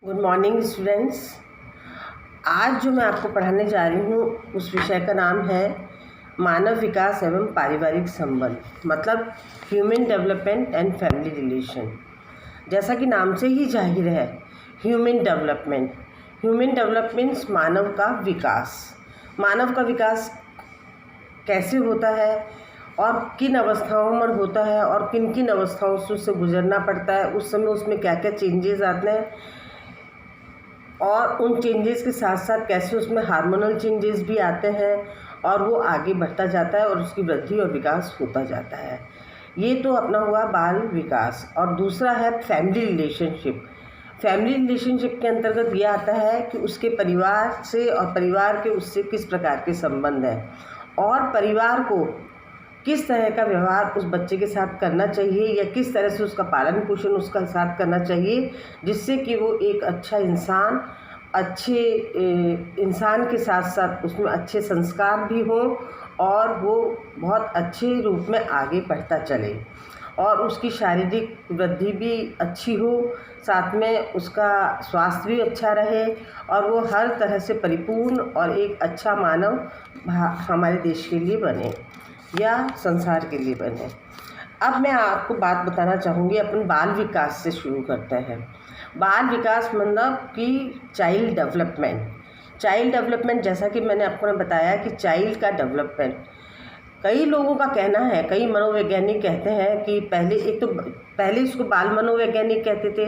Good morning students. आज जो मैं आपको पढ़ाने जा रही हूँ उस विषय का नाम है मानव विकास एवं पारिवारिक संबंध, मतलब human development and family relation. जैसा कि नाम से ही जाहिर है, ह्यूमन डेवलपमेंट। ह्यूमन डेवलपमेंट्स मानव का विकास। मानव का विकास कैसे होता है और किन अवस्थाओं में होता है और किन किन अवस्थाओं से उससे गुजरना पड़ता है, उस समय उसमें क्या क्या चेंजेस आते हैं और उन चेंजेस के साथ साथ कैसे उसमें हार्मोनल चेंजेस भी आते हैं और वो आगे बढ़ता जाता है और उसकी वृद्धि और विकास होता जाता है। ये तो अपना हुआ बाल विकास। और दूसरा है फैमिली रिलेशनशिप। फैमिली रिलेशनशिप के अंतर्गत ये आता है कि उसके परिवार से और परिवार के उससे किस प्रकार के संबंध हैं और परिवार को किस तरह का व्यवहार उस बच्चे के साथ करना चाहिए या किस तरह से उसका पालन पोषण उसका साथ करना चाहिए, जिससे कि वो एक अच्छा इंसान, अच्छे इंसान के साथ साथ उसमें अच्छे संस्कार भी हों और वो बहुत अच्छे रूप में आगे बढ़ता चले और उसकी शारीरिक वृद्धि भी अच्छी हो, साथ में उसका स्वास्थ्य भी अच्छा रहे और वो हर तरह से परिपूर्ण और एक अच्छा मानव हमारे देश के लिए बने या संसार के लिए बने। अब मैं आपको बात बताना चाहूँगी, अपन बाल विकास से शुरू करते हैं। बाल विकास मतलब कि चाइल्ड डेवलपमेंट। चाइल्ड डेवलपमेंट, जैसा कि मैंने आपको बताया कि चाइल्ड का डेवलपमेंट, कई लोगों का कहना है, कई मनोवैज्ञानिक कहते हैं कि पहले इसको बाल मनोवैज्ञानिक कहते थे,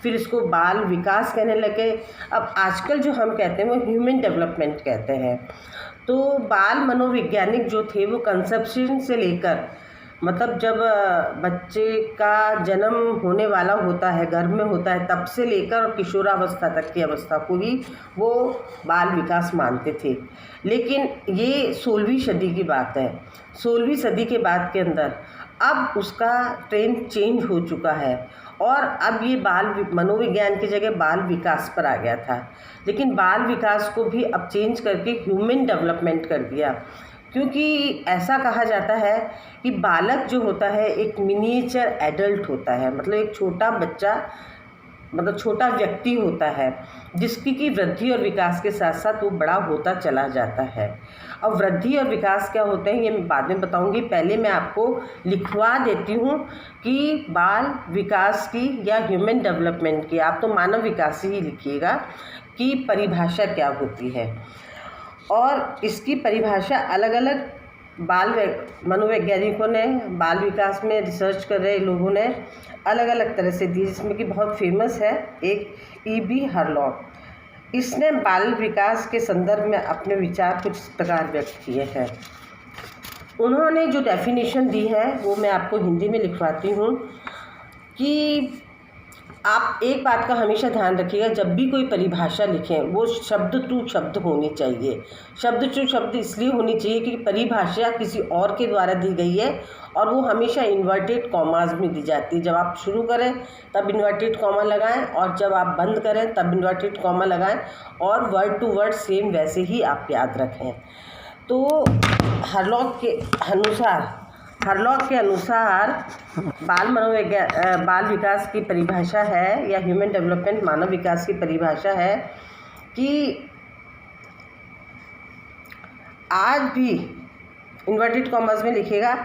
फिर इसको बाल विकास कहने लगे। अब आजकल जो हम कहते हैं वो ह्यूमन डेवलपमेंट कहते हैं। तो बाल मनोवैज्ञानिक जो थे वो कंसेप्शन से लेकर, मतलब जब बच्चे का जन्म होने वाला होता है, गर्भ में होता है, तब से लेकर और किशोरावस्था तक की अवस्था को ही वो बाल विकास मानते थे। लेकिन ये 16वीं सदी की बात है। 16वीं सदी के बाद के अंदर अब उसका ट्रेंड चेंज हो चुका है और अब ये बाल मनोविज्ञान की जगह बाल विकास पर आ गया था। लेकिन बाल विकास को भी अब चेंज करके ह्यूमन डेवलपमेंट कर दिया, क्योंकि ऐसा कहा जाता है कि बालक जो होता है एक मिनिएचर एडल्ट होता है, मतलब एक छोटा बच्चा, मतलब छोटा व्यक्ति होता है जिसकी की वृद्धि और विकास के साथ साथ वो बड़ा होता चला जाता है। अब वृद्धि और विकास क्या होते हैं ये मैं बाद में बताऊंगी। पहले मैं आपको लिखवा देती हूँ कि बाल विकास की या ह्यूमन डेवलपमेंट की, आप तो मानव विकास ही लिखिएगा, कि परिभाषा क्या होती है। और इसकी परिभाषा अलग अलग मनोवैज्ञानिकों ने, बाल विकास में रिसर्च कर रहे लोगों ने अलग अलग तरह से दी, जिसमें कि बहुत फेमस है एक E.B. हरलॉक। इसने बाल विकास के संदर्भ में अपने विचार कुछ प्रकार व्यक्त किए हैं। उन्होंने जो डेफिनेशन दी है वो मैं आपको हिंदी में लिखवाती हूँ कि आप एक बात का हमेशा ध्यान रखिएगा, जब भी कोई परिभाषा लिखें वो शब्द टू शब्द होनी चाहिए। शब्द टू शब्द इसलिए होनी चाहिए कि परिभाषा किसी और के द्वारा दी गई है और वो हमेशा इन्वर्टेड कॉमास में दी जाती है। जब आप शुरू करें तब इन्वर्टेड कॉमा लगाएं और जब आप बंद करें तब इन्वर्टेड कॉमा लगाएं और वर्ड टू वर्ड सेम वैसे ही आप याद रखें। तो हरलॉक के अनुसार बाल विकास की परिभाषा है या ह्यूमन डेवलपमेंट मानव विकास की परिभाषा है कि आज भी, इन्वर्टेड कॉमर्स में लिखेगा,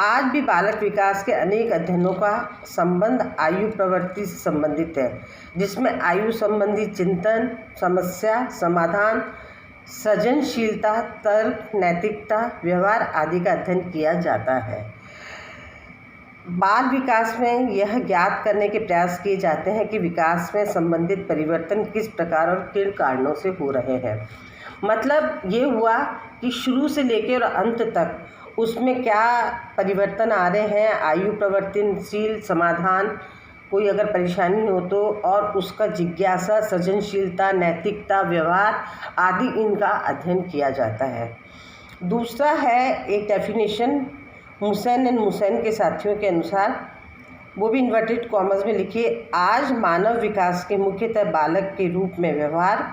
आज भी बालक विकास के अनेक अध्ययनों का संबंध आयु प्रवृत्ति से संबंधित है, जिसमें आयु संबंधी चिंतन, समस्या समाधान, सृजनशीलता, तर्क, नैतिकता, व्यवहार आदि का अध्ययन किया जाता है। बाल विकास में यह ज्ञात करने के प्रयास किए जाते हैं कि विकास में संबंधित परिवर्तन किस प्रकार और किन कारणों से हो रहे हैं। मतलब ये हुआ कि शुरू से लेकर और अंत तक उसमें क्या परिवर्तन आ रहे हैं, आयु प्रवर्तनशील समाधान, कोई अगर परेशानी हो तो, और उसका जिज्ञासा, सृजनशीलता, नैतिकता, व्यवहार आदि, इनका अध्ययन किया जाता है। दूसरा है एक डेफिनेशन मुसैन के साथियों के अनुसार, वो भी इन्वर्टेड कॉमर्स में लिखिए, आज मानव विकास के मुख्यतः बालक के रूप में व्यवहार,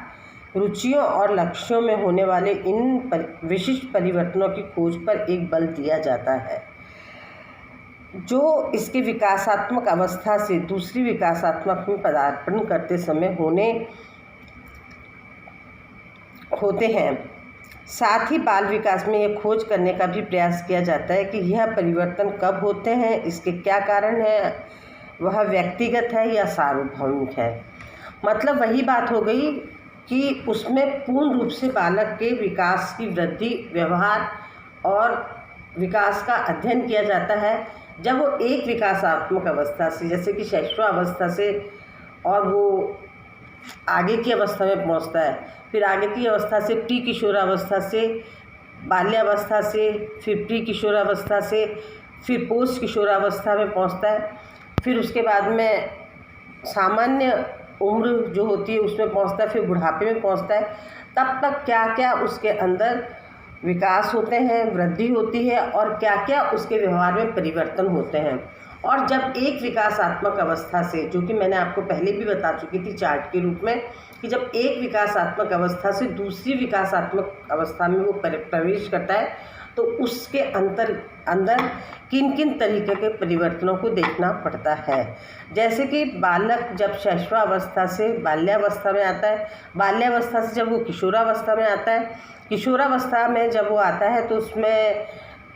रुचियों और लक्ष्यों में होने वाले इन विशिष्ट परिवर्तनों की खोज पर एक बल दिया जाता है। जो इसके विकासात्मक अवस्था से दूसरी विकासात्मक में पदार्पण करते समय होते हैं। साथ ही बाल विकास में यह खोज करने का भी प्रयास किया जाता है कि यह परिवर्तन कब होते हैं, इसके क्या कारण है, वह व्यक्तिगत है या सार्वभौमिक है। मतलब वही बात हो गई कि उसमें पूर्ण रूप से बालक के विकास की वृद्धि, व्यवहार और विकास का अध्ययन किया जाता है जब वो एक विकासात्मक अवस्था से, जैसे कि शैशवावस्था से, और वो आगे की अवस्था में पहुंचता है, फिर आगे की अवस्था से प्री किशोरावस्था से, बाल्यावस्था से, फिर प्री किशोरावस्था से, फिर पोस्ट किशोरावस्था में पहुंचता है, फिर उसके बाद में सामान्य उम्र जो होती है उसमें पहुंचता है, फिर बुढ़ापे में पहुंचता है। तब तक क्या क्या उसके अंदर विकास होते हैं, वृद्धि होती है, और क्या क्या उसके व्यवहार में परिवर्तन होते हैं। और जब एक विकासात्मक अवस्था से, जो कि मैंने आपको पहले भी बता चुकी थी चार्ट के रूप में, कि जब एक विकासात्मक अवस्था से दूसरी विकासात्मक अवस्था में वो प्रवेश करता है तो उसके अंदर किन किन तरीके के परिवर्तनों को देखना पड़ता है। जैसे कि बालक जब शैशवावस्था से बाल्यावस्था में आता है, बाल्यावस्था से जब वो किशोरावस्था में आता है, किशोरावस्था में जब वो आता है तो उसमें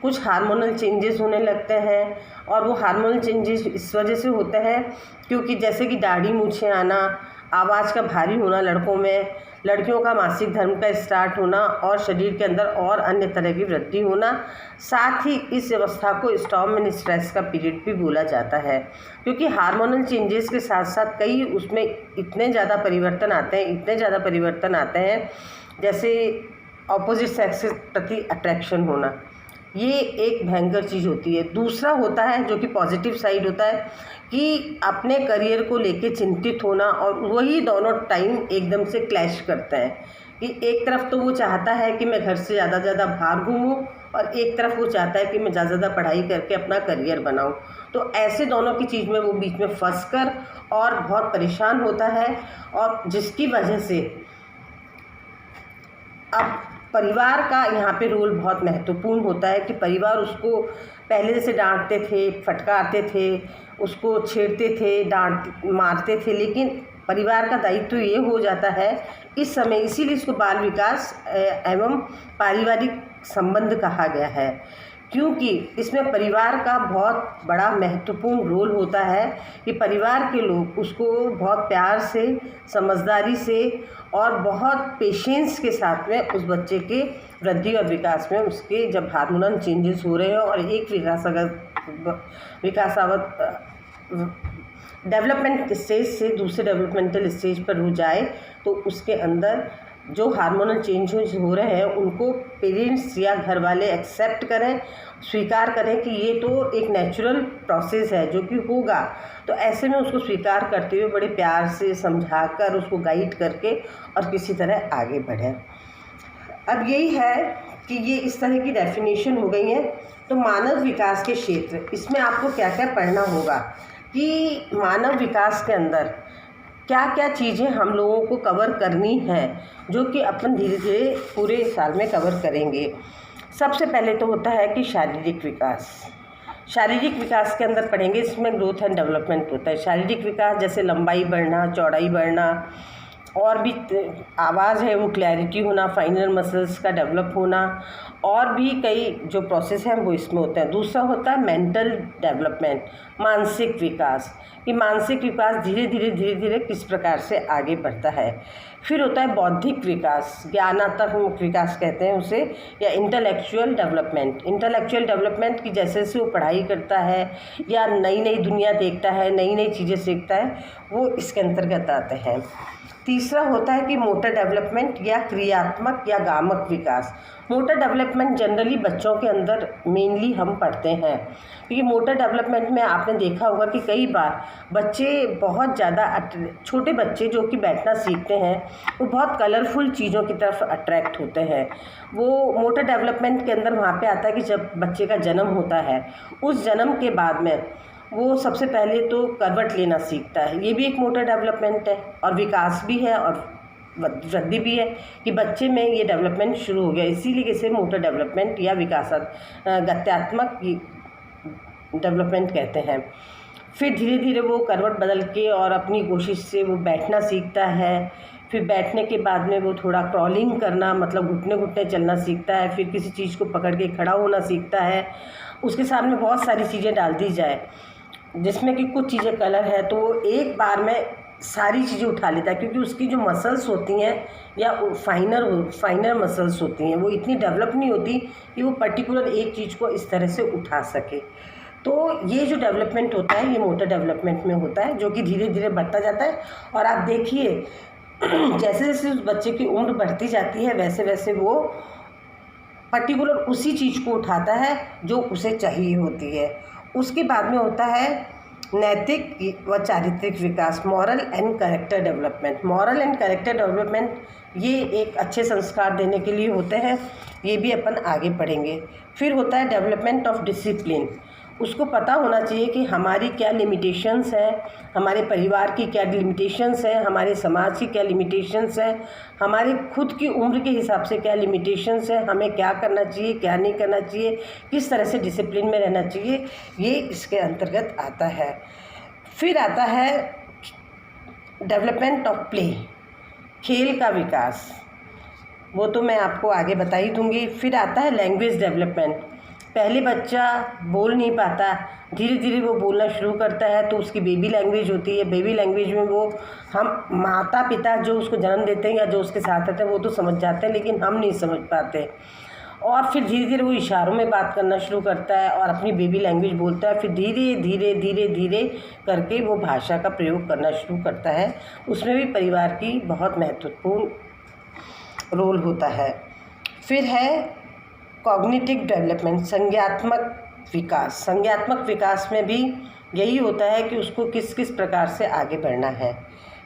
कुछ हार्मोनल चेंजेस होने लगते हैं। और वो हार्मोनल चेंजेस इस वजह से होते हैं क्योंकि जैसे कि दाढ़ी मूछें आना, आवाज़ का भारी होना लड़कों में, लड़कियों का मासिक धर्म का स्टार्ट होना और शरीर के अंदर और अन्य तरह की वृद्धि होना। साथ ही इस अवस्था को स्टॉर्म एंड स्ट्रेस का पीरियड भी बोला जाता है, क्योंकि हार्मोनल चेंजेस के साथ साथ कई उसमें इतने ज़्यादा परिवर्तन आते हैं, जैसे ऑपोजिट सेक्स के प्रति अट्रैक्शन होना, ये एक भयंकर चीज़ होती है। दूसरा होता है जो कि पॉजिटिव साइड होता है कि अपने करियर को लेके चिंतित होना, और वही दोनों टाइम एकदम से क्लैश करते हैं कि एक तरफ तो वो चाहता है कि मैं घर से ज़्यादा बाहर घूमूं, और एक तरफ वो चाहता है कि मैं ज़्यादा पढ़ाई करके अपना करियर बनाऊं। तो ऐसे दोनों की चीज़ में वो बीच में फंस कर और बहुत परेशान होता है, और जिसकी वजह से अब परिवार का यहाँ पे रोल बहुत महत्वपूर्ण होता है कि परिवार उसको पहले जैसे डांटते थे, फटकारते थे, उसको छेड़ते थे, मारते थे, लेकिन परिवार का दायित्व ये हो जाता है इस समय, इसीलिए इसको बाल विकास एवं पारिवारिक संबंध कहा गया है, क्योंकि इसमें परिवार का बहुत बड़ा महत्वपूर्ण रोल होता है कि परिवार के लोग उसको बहुत प्यार से, समझदारी से और बहुत पेशेंस के साथ में उस बच्चे के वृद्धि और विकास में, उसके जब हार्मोनल चेंजेस हो रहे हैं और एक डेवलपमेंट स्टेज से दूसरे डेवलपमेंटल स्टेज पर हो जाए, तो उसके अंदर जो हार्मोनल चेंजेस हो रहे हैं उनको पेरेंट्स या घर वाले एक्सेप्ट करें, स्वीकार करें कि ये तो एक नेचुरल प्रोसेस है जो कि होगा। तो ऐसे में उसको स्वीकार करते हुए बड़े प्यार से समझाकर, उसको गाइड करके और किसी तरह आगे बढ़ें। अब यही है कि ये इस तरह की डेफिनेशन हो गई है। तो मानव विकास के क्षेत्र, इसमें आपको क्या क्या पढ़ना होगा कि मानव विकास के अंदर क्या क्या चीज़ें हम लोगों को कवर करनी है, जो कि अपन धीरे धीरे पूरे साल में कवर करेंगे। सबसे पहले तो होता है कि शारीरिक विकास। शारीरिक विकास के अंदर पढ़ेंगे, इसमें ग्रोथ एंड डेवलपमेंट होता है। शारीरिक विकास जैसे लंबाई बढ़ना, चौड़ाई बढ़ना, और भी आवाज़ है वो क्लैरिटी होना, फाइनल मसल्स का डेवलप होना, और भी कई जो प्रोसेस हैं वो इसमें होते हैं। दूसरा होता है मेंटल डेवलपमेंट, मानसिक विकास, कि मानसिक विकास धीरे धीरे किस प्रकार से आगे बढ़ता है। फिर होता है बौद्धिक विकास, ज्ञानात्मक विकास कहते हैं उसे, या इंटेलेक्चुअल डेवलपमेंट। इंटेलेक्चुअल डेवलपमेंट की जैसे जैसे वो पढ़ाई करता है या नई नई दुनिया देखता है, नई नई चीज़ें सीखता है, वो इसके अंतर्गत आते हैं। तीसरा होता है कि मोटर डेवलपमेंट या क्रियात्मक या गामक विकास। मोटर डेवलपमेंट जनरली बच्चों के अंदर मेनली हम पढ़ते हैं, क्योंकि मोटर डेवलपमेंट में आपने देखा होगा कि कई बार बच्चे बहुत ज़्यादा, छोटे बच्चे जो कि बैठना सीखते हैं, वो बहुत कलरफुल चीज़ों की तरफ अट्रैक्ट होते हैं। वो मोटर डेवलपमेंट के अंदर वहाँ पे आता है कि जब बच्चे का जन्म होता है, उस जन्म के बाद में वो सबसे पहले तो करवट लेना सीखता है। ये भी एक मोटर डेवलपमेंट है और विकास भी है और वृद्धि भी है कि बच्चे में ये डेवलपमेंट शुरू हो गया, इसीलिए इसे मोटर डेवलपमेंट या गत्यात्मक डेवलपमेंट कहते हैं। फिर धीरे धीरे वो करवट बदल के और अपनी कोशिश से वो बैठना सीखता है। फिर बैठने के बाद में वो थोड़ा क्रॉलिंग करना, मतलब घुटने घुटने चलना सीखता है। फिर किसी चीज़ को पकड़ के खड़ा होना सीखता है। उसके सामने बहुत सारी चीज़ें डाल दी जाए, जिसमें कि कुछ चीज़ें कलर है, तो वो एक बार में सारी चीज़ें उठा लेता है, क्योंकि उसकी जो मसल्स होती हैं या फाइनर मसल्स होती हैं वो इतनी डेवलप नहीं होती कि वो पर्टिकुलर एक चीज़ को इस तरह से उठा सके। तो ये जो डेवलपमेंट होता है ये मोटर डेवलपमेंट में होता है, जो कि धीरे धीरे बढ़ता जाता है। और आप देखिए जैसे जैसे उस बच्चे की उम्र बढ़ती जाती है वैसे वैसे वो पर्टिकुलर उसी चीज़ को उठाता है जो उसे चाहिए होती है। उसके बाद में होता है नैतिक व चारित्रिक विकास, moral and character development. Moral and character development ये एक अच्छे संस्कार देने के लिए होते हैं, ये भी अपन आगे पढ़ेंगे। फिर होता है डेवलपमेंट ऑफ डिसिप्लिन। उसको पता होना चाहिए कि हमारी क्या लिमिटेशंस हैं, हमारे परिवार की क्या लिमिटेशंस हैं, हमारे समाज की क्या लिमिटेशंस हैं, हमारे खुद की उम्र के हिसाब से क्या लिमिटेशंस हैं, हमें क्या करना चाहिए क्या नहीं करना चाहिए, किस तरह से डिसिप्लिन में रहना चाहिए, ये इसके अंतर्गत आता है। फिर आता है डेवलपमेंट ऑफ प्ले, खेल का विकास, वो तो मैं आपको आगे बता ही दूँगी। फिर आता है लैंग्वेज डेवलपमेंट। पहले बच्चा बोल नहीं पाता, धीरे धीरे वो बोलना शुरू करता है, तो उसकी बेबी लैंग्वेज होती है। बेबी लैंग्वेज में वो हम माता पिता जो उसको जन्म देते हैं या जो उसके साथ रहते हैं वो तो समझ जाते हैं, लेकिन हम नहीं समझ पाते। और फिर धीरे धीरे वो इशारों में बात करना शुरू करता है और अपनी बेबी लैंग्वेज बोलता है। फिर धीरे धीरे धीरे धीरे करके वो भाषा का प्रयोग करना शुरू करता है। उसमें भी परिवार की बहुत महत्वपूर्ण रोल होता है। फिर है कॉग्निटिव डेवलपमेंट, संज्ञात्मक विकास। संज्ञात्मक विकास में भी यही होता है कि उसको किस किस प्रकार से आगे बढ़ना है।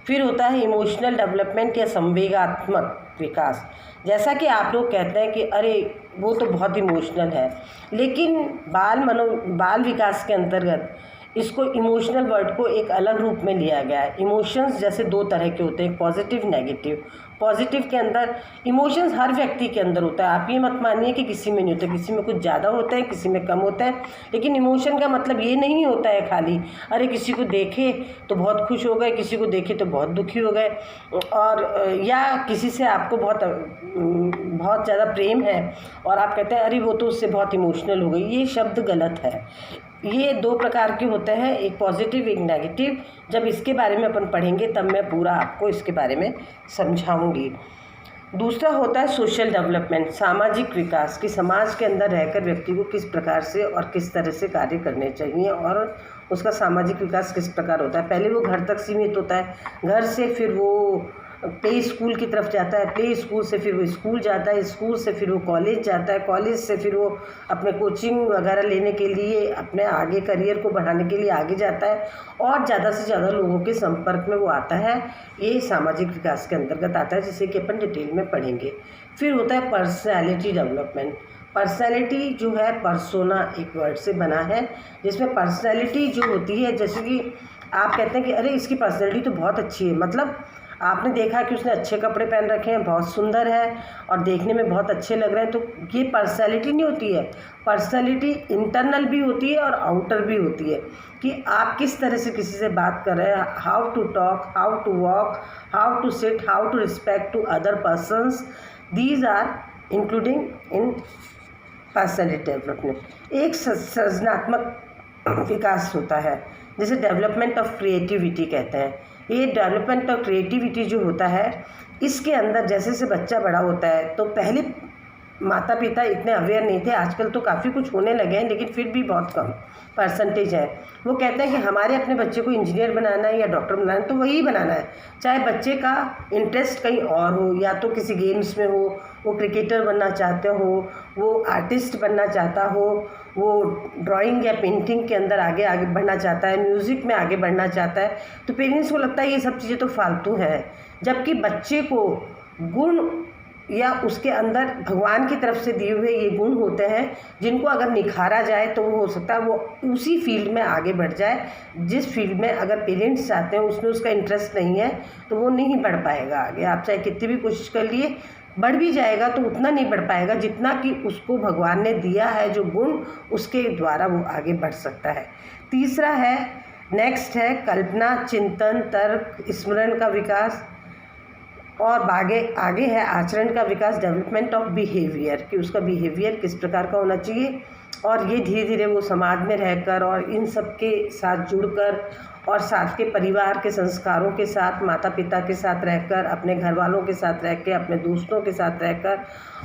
फिर होता है इमोशनल डेवलपमेंट या संवेगात्मक विकास। जैसा कि आप लोग कहते हैं कि अरे वो तो बहुत इमोशनल है, लेकिन बाल विकास के अंतर्गत इसको इमोशनल वर्ड को एक अलग रूप में लिया गया है। इमोशंस जैसे दो तरह के होते हैं, पॉजिटिव नेगेटिव। पॉजिटिव के अंदर इमोशंस हर व्यक्ति के अंदर होता है, आप ये मत मानिए कि किसी में नहीं होता, किसी में कुछ ज़्यादा होता है किसी में कम होता है। लेकिन इमोशन का मतलब ये नहीं होता है खाली अरे किसी को देखे तो बहुत खुश हो गए, किसी को देखे तो बहुत दुखी हो गए, और या किसी से आपको बहुत ज़्यादा प्रेम है और आप कहते हैं अरे वो तो उससे बहुत इमोशनल हो गई। ये शब्द गलत है। ये दो प्रकार के होते हैं, एक पॉजिटिव एक नेगेटिव। जब इसके बारे में अपन पढ़ेंगे तब मैं पूरा आपको इसके बारे में समझाऊंगी। दूसरा होता है सोशल डेवलपमेंट, सामाजिक विकास, कि समाज के अंदर रहकर व्यक्ति को किस प्रकार से और किस तरह से कार्य करने चाहिए और उसका सामाजिक विकास किस प्रकार होता है। पहले वो घर तक सीमित होता है, घर से फिर वो प्ले स्कूल की तरफ जाता है, प्ले स्कूल से फिर वो स्कूल जाता है, स्कूल से फिर वो कॉलेज जाता है, कॉलेज से फिर वो अपने कोचिंग वगैरह लेने के लिए अपने आगे करियर को बढ़ाने के लिए आगे जाता है और ज़्यादा से ज़्यादा लोगों के संपर्क में वो आता है। ये सामाजिक विकास के अंतर्गत आता है, जिसे कि अपन डिटेल में पढ़ेंगे। फिर होता है पर्सनैलिटी डेवलपमेंट। पर्सनैलिटी जो है पर्सोना एक वर्ड से बना है, जिसमें पर्सनैलिटी जो होती है, जैसे कि आप कहते हैं कि अरे इसकी पर्सनैलिटी तो बहुत अच्छी है, मतलब आपने देखा कि उसने अच्छे कपड़े पहन रखे हैं, बहुत सुंदर है और देखने में बहुत अच्छे लग रहे हैं, तो ये पर्सनैलिटी नहीं होती है। पर्सनैलिटी इंटरनल भी होती है और आउटर भी होती है, कि आप किस तरह से किसी से बात कर रहे हैं, how to talk, how to walk, how to sit, how to respect to other persons, these are including in personality development. एक सृजनात्मक विकास होता है जिसे डेवलपमेंट ऑफ क्रिएटिविटी कहते हैं। ये डेवलपमेंट ऑफ क्रिएटिविटी जो होता है, इसके अंदर जैसे जैसे बच्चा बड़ा होता है, तो पहले माता पिता इतने अवेयर नहीं थे, आजकल तो काफ़ी कुछ होने लगे हैं, लेकिन फिर भी बहुत कम परसेंटेज है। वो कहते हैं कि हमारे अपने बच्चे को इंजीनियर बनाना है या डॉक्टर बनाना है तो वही बनाना है, चाहे बच्चे का इंटरेस्ट कहीं और हो, या तो किसी गेम्स में हो, वो क्रिकेटर बनना चाहते हो, वो आर्टिस्ट बनना चाहता हो, वो ड्राइंग या पेंटिंग के अंदर आगे बढ़ना चाहता है, म्यूज़िक में आगे बढ़ना चाहता है, तो पेरेंट्स को लगता है ये सब चीज़ें तो फालतू हैं। जबकि बच्चे को गुण या उसके अंदर भगवान की तरफ से दिए हुए ये गुण होते हैं, जिनको अगर निखारा जाए तो वो हो सकता है वो उसी फील्ड में आगे बढ़ जाए जिस फील्ड में अगर पेरेंट्स चाहते हैं, उसमें उसका इंटरेस्ट नहीं है तो वो नहीं बढ़ पाएगा आगे। आप चाहे कितनी भी कोशिश कर लिए बढ़ भी जाएगा तो उतना नहीं बढ़ पाएगा जितना कि उसको भगवान ने दिया है जो गुण, उसके द्वारा वो आगे बढ़ सकता है। तीसरा है, नेक्स्ट है कल्पना, चिंतन, तर्क, स्मरण का विकास, और आगे है आचरण का विकास, डेवलपमेंट ऑफ बिहेवियर, कि उसका बिहेवियर किस प्रकार का होना चाहिए। और ये धीरे धीरे वो समाज में रहकर और इन सब के साथ जुड़कर और साथ के परिवार के संस्कारों के साथ, माता पिता के साथ रहकर, अपने घर वालों के साथ रह के, अपने दोस्तों के साथ रहकर,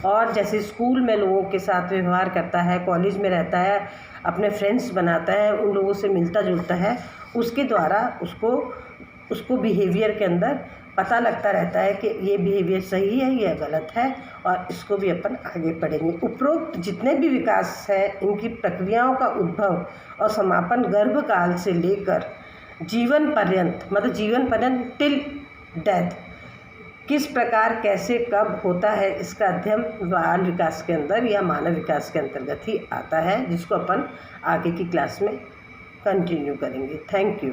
और जैसे स्कूल में लोगों के साथ व्यवहार करता है, कॉलेज में रहता है, अपने फ्रेंड्स बनाता है, उन लोगों से मिलता जुलता है, उसके द्वारा उसको बिहेवियर के अंदर पता लगता रहता है कि ये बिहेवियर सही है या गलत है, और इसको भी अपन आगे पढ़ेंगे। उपरोक्त जितने भी विकास है, इनकी प्रक्रियाओं का उद्भव और समापन गर्भकाल से लेकर जीवन पर्यंत, मतलब जीवन पर्यंत टिल डेथ, किस प्रकार, कैसे, कब होता है, इसका अध्ययन बाल विकास के अंदर या मानव विकास के अंतर्गत ही आता है, जिसको अपन आगे की क्लास में कंटिन्यू करेंगे। Thank you.